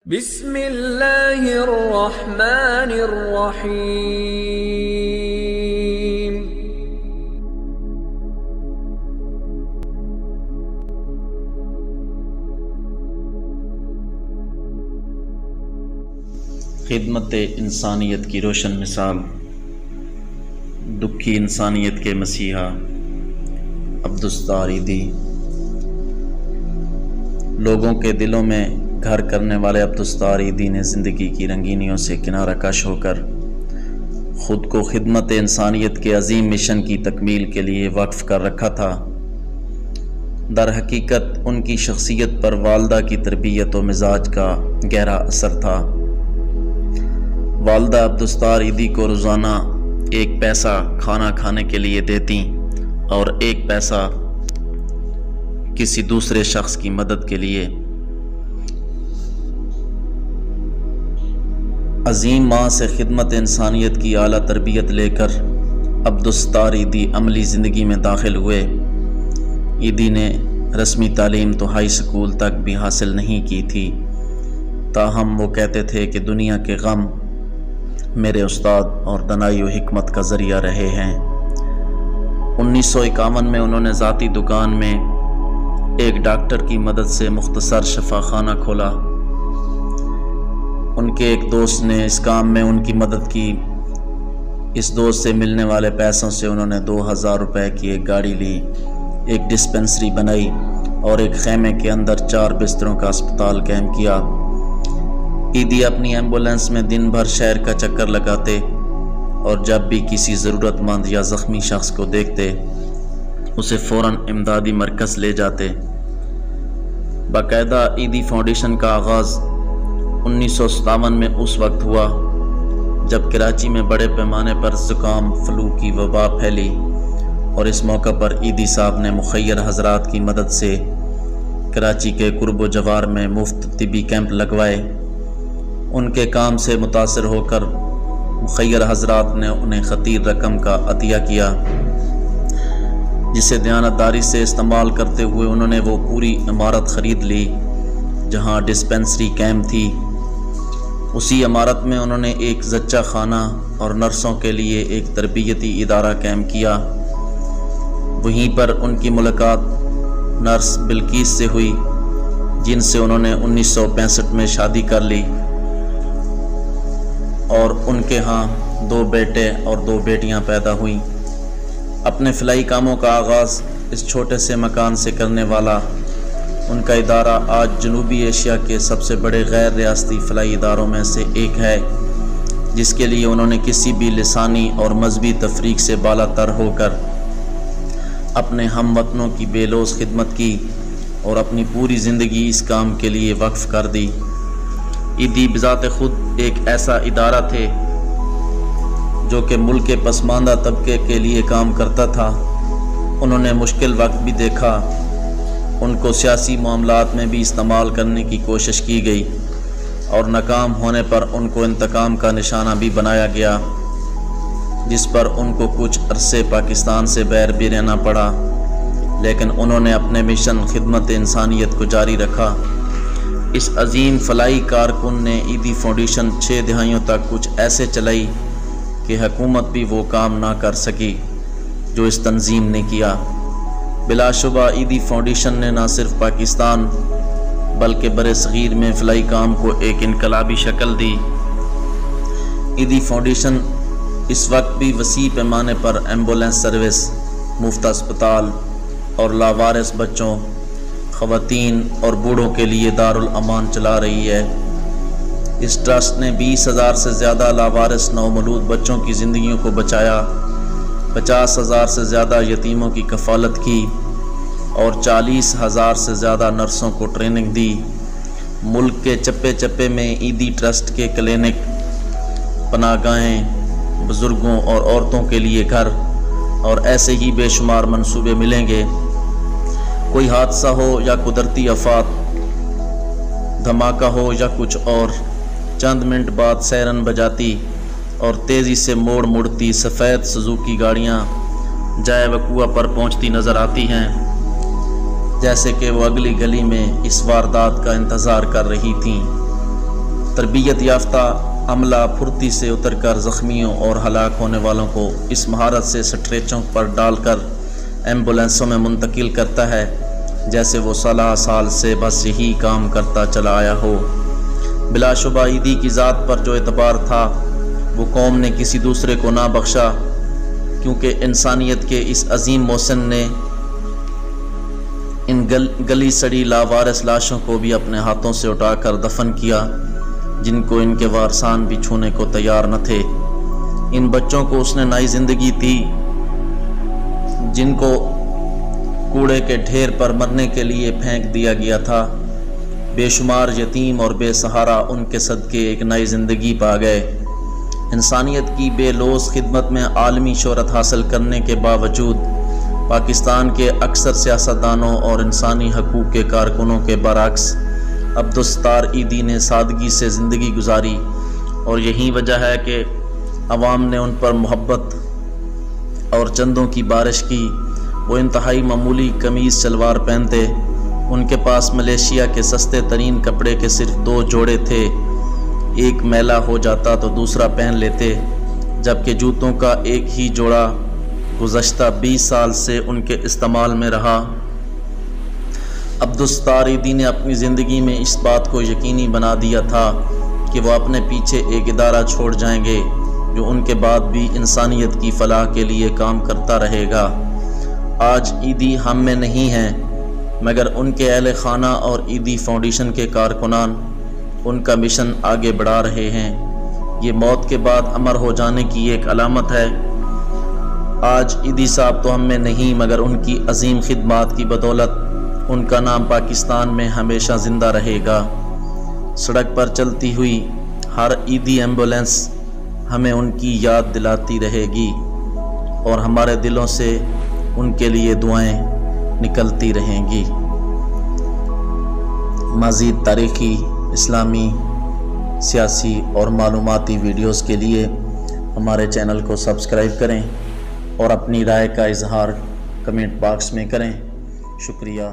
بسم اللہ الرحمن الرحیم۔ خدمت انسانیت کی روشن مثال، دکھی انسانیت کے مسیحا عبدالستار ایدی۔ لوگوں کے دلوں میں گھر کرنے والے عبدالستار ایدی نے زندگی کی رنگینیوں سے کنارہ کش ہو کر خود کو خدمت انسانیت کے عظیم مشن کی تکمیل کے لیے وقف کر رکھا تھا۔ در حقیقت ان کی شخصیت پر والدہ کی تربیت و مزاج کا گہرا اثر تھا۔ والدہ عبدالستار ایدی کو روزانہ 1 پیسہ کھانا کھانے کے لیے دیتی اور 1 پیسہ کسی دوسرے شخص کی مدد کے لیے۔ عظیم ماں سے خدمت انسانیت کی اعلیٰ تربیت لے کر عبدالستار ایدی عملی زندگی میں داخل ہوئے۔ ایدی نے رسمی تعلیم تو ہائی سکول تک بھی حاصل نہیں کی تھی، تاہم وہ کہتے تھے کہ دنیا کے غم میرے استاد اور دانائی و حکمت کا ذریعہ رہے ہیں۔ 1951 میں انہوں نے ذاتی دکان میں ایک ڈاکٹر کی مدد سے مختصر شفا خانہ کھولا۔ ان کے ایک دوست نے اس کام میں ان کی مدد کی۔ اس دوست سے ملنے والے پیسوں سے انہوں نے 2000 روپے کی ایک گاڑی لی، ایک ڈسپنسری بنائی اور ایک خیمے کے اندر 4 بستروں کا اسپتال قائم کیا۔ ایدی اپنی ایمبولینس میں دن بھر شہر کا چکر لگاتے اور جب بھی کسی ضرورت مند یا زخمی شخص کو دیکھتے اسے فوراً امدادی مرکز لے جاتے۔ باقاعدہ ایدی فاؤنڈیشن کا آغاز 1957 میں اس وقت ہوا جب کراچی میں بڑے پیمانے پر زکام فلو کی وبا پھیلی، اور اس موقع پر ایدی صاحب نے مخیر حضرات کی مدد سے کراچی کے قرب و جوار میں مفت طبی کیمپ لگوائے۔ ان کے کام سے متاثر ہو کر مخیر حضرات نے انہیں خطیر رقم کا عطیہ کیا، جسے دیانتداری سے استعمال کرتے ہوئے انہوں نے وہ پوری عمارت خرید لی جہاں ڈسپنسری کیمپ تھی۔ اسی عمارت میں انہوں نے ایک زچہ خانہ اور نرسوں کے لیے ایک تربیتی ادارہ قائم کیا۔ وہیں پر ان کی ملاقات نرس بلقیس سے ہوئی، جن سے انہوں نے 1965 میں شادی کر لی، اور ان کے ہاں 2 بیٹے اور 2 بیٹیاں پیدا ہوئیں۔ اپنے فلاحی کاموں کا آغاز اس چھوٹے سے مکان سے کرنے والا ان کا ادارہ آج جنوبی ایشیا کے سب سے بڑے غیر ریاستی فلاحی اداروں میں سے ایک ہے، جس کے لیے انہوں نے کسی بھی لسانی اور مذہبی تفریق سے بالا تر ہو کر اپنے ہم وطنوں کی بے لوث خدمت کی اور اپنی پوری زندگی اس کام کے لیے وقف کر دی۔ ایدی بذات خود ایک ایسا ادارہ تھے جو کہ ملک کے پسماندہ طبقے کے لیے کام کرتا تھا۔ انہوں نے مشکل وقت بھی دیکھا، ان کو سیاسی معاملات میں بھی استعمال کرنے کی کوشش کی گئی، اور ناکام ہونے پر ان کو انتقام کا نشانہ بھی بنایا گیا، جس پر ان کو کچھ عرصے پاکستان سے باہر بھی رہنا پڑا، لیکن انہوں نے اپنے مشن خدمت انسانیت کو جاری رکھا۔ اس عظیم فلاحی کارکن نے ایدی فاؤنڈیشن 6 دہائیوں تک کچھ ایسے چلائی کہ حکومت بھی وہ کام نہ کر سکی جو اس تنظیم نے کیا۔ بلا شبہ ایدی فاؤنڈیشن نے نہ صرف پاکستان بلکہ برصغیر میں فلاحی کام کو ایک انقلابی شکل دی۔ ایدی فاؤنڈیشن اس وقت بھی وسیع پیمانے پر ایمبولینس سروس، مفت اسپتال اور لاوارث بچوں، خواتین اور بوڑھوں کے لیے دارالامان چلا رہی ہے۔ اس ٹرسٹ نے 20,000 سے زیادہ لاوارث نومولود بچوں کی زندگیوں کو بچایا، 50,000 سے زیادہ یتیموں کی کفالت کی اور 40,000 سے زیادہ نرسوں کو ٹریننگ دی۔ ملک کے چپے چپے میں ایدی ٹرسٹ کے کلینک، پناہ گاہیں، بزرگوں اور عورتوں کے لیے گھر اور ایسے ہی بے شمار منصوبے ملیں گے۔ کوئی حادثہ ہو یا قدرتی آفات، دھماکہ ہو یا کچھ اور، چند منٹ بعد سائرن بجاتی اور تیزی سے موڑ مڑتی سفید سزوکی گاڑیاں جائے وقوع پر پہنچتی نظر آتی ہیں، جیسے کہ وہ اگلی گلی میں اس واردات کا انتظار کر رہی تھیں۔ تربیت یافتہ عملہ پھرتی سے اتر کر زخمیوں اور ہلاک ہونے والوں کو اس مہارت سے سٹریچروں پر ڈال کر ایمبولینسوں میں منتقل کرتا ہے جیسے وہ صلاح سال سے بس یہی کام کرتا چلا آیا ہو۔ بلا شبہ عیدی کی ذات پر جو اعتبار تھا وہ قوم نے کسی دوسرے کو نہ بخشا، کیونکہ انسانیت کے اس عظیم محسن نے ان گلی سڑی لاوارث لاشوں کو بھی اپنے ہاتھوں سے اٹھا کر دفن کیا جن کو ان کے وارثان بھی چھونے کو تیار نہ تھے۔ ان بچوں کو اس نے نئی زندگی دی جن کو کوڑے کے ڈھیر پر مرنے کے لیے پھینک دیا گیا تھا۔ بے شمار یتیم اور بے سہارا ان کے صدقے ایک نئی زندگی پا گئے۔ انسانیت کی بے لوث خدمت میں عالمی شہرت حاصل کرنے کے باوجود پاکستان کے اکثر سیاستدانوں اور انسانی حقوق کے کارکنوں کے برعکس عبدالستار عیدی نے سادگی سے زندگی گزاری، اور یہی وجہ ہے کہ عوام نے ان پر محبت اور چندوں کی بارش کی۔ وہ انتہائی معمولی قمیض شلوار پہنتے، ان کے پاس ملیشیا کے سستے ترین کپڑے کے صرف 2 جوڑے تھے، ایک میلا ہو جاتا تو دوسرا پہن لیتے، جبکہ جوتوں کا ایک ہی جوڑا گزشتہ 20 سال سے ان کے استعمال میں رہا۔ عبدالستار عیدی نے اپنی زندگی میں اس بات کو یقینی بنا دیا تھا کہ وہ اپنے پیچھے ایک ادارہ چھوڑ جائیں گے جو ان کے بعد بھی انسانیت کی فلاح کے لیے کام کرتا رہے گا۔ آج عیدی ہم میں نہیں ہیں، مگر ان کے اہل خانہ اور عیدی فاؤنڈیشن کے کارکنان ان کا مشن آگے بڑھا رہے ہیں۔ یہ موت کے بعد امر ہو جانے کی ایک علامت ہے۔ آج عیدی صاحب تو ہم میں نہیں، مگر ان کی عظیم خدمات کی بدولت ان کا نام پاکستان میں ہمیشہ زندہ رہے گا۔ سڑک پر چلتی ہوئی ہر عیدی ایمبولینس ہمیں ان کی یاد دلاتی رہے گی، اور ہمارے دلوں سے ان کے لیے دعائیں نکلتی رہیں گی۔ مزید تاریخی، اسلامی، سیاسی اور معلوماتی ویڈیوز کے لیے ہمارے چینل کو سبسکرائب کریں اور اپنی رائے کا اظہار کمنٹ باکس میں کریں۔ شکریہ۔